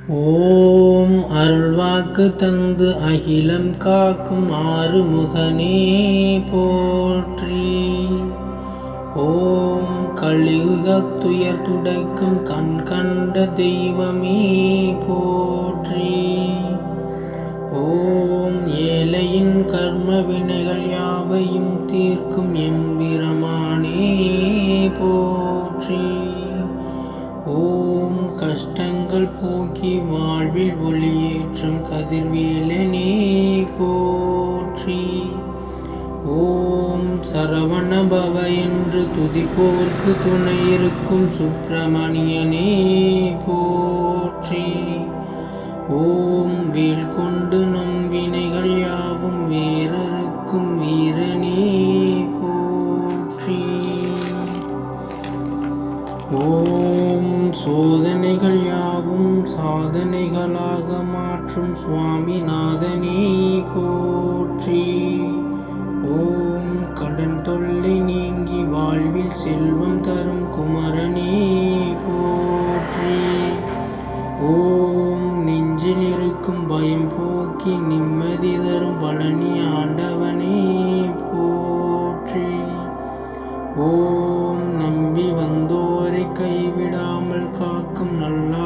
ஓம் அருள்வாக்கு தந்து அகிலம் காக்கும் ஆறுமுகனே போற்றி. ஓம் கலியுகத் துயர் துடைக்கும் கண் கண்ட தெய்வமே போற்றி. ஓம் ஏழையின் கர்ம வினைகள் யாவையும் தீர்க்கும் எம்பிரமானே போற்றி. ஓம் கஷ்டங்கள் போக்கி வாழ்வில் ஒளியேற்றும் கதிர்வேலனே போற்றி. ஓம் சரவண பவ என்று துதிப்போர்க்கு துணை இருக்கும் சுப்பிரமணியனே போற்றி. ஓம் வேல் கொண்டு நம் வினைகள் யாவும் வேறறுக்கும் வீரனே போற்றி. ஓம் சோதனைகள் யாவும் சாதனைகளாக மாற்றும் சுவாமிநாதனே போற்றி. ஓம் கடன் தொல்லை நீங்கி வாழ்வில் செல்வம் தரும் குமரனே போற்றி. ஓம் நெஞ்சில் இருக்கும் பயம் போக்கி நிம்மதி தரும் பழனி ஆண்டவனே போற்றி. ஓம் நம்பி வந்தோரை கைவிடாமல் காக்கும் நல்லா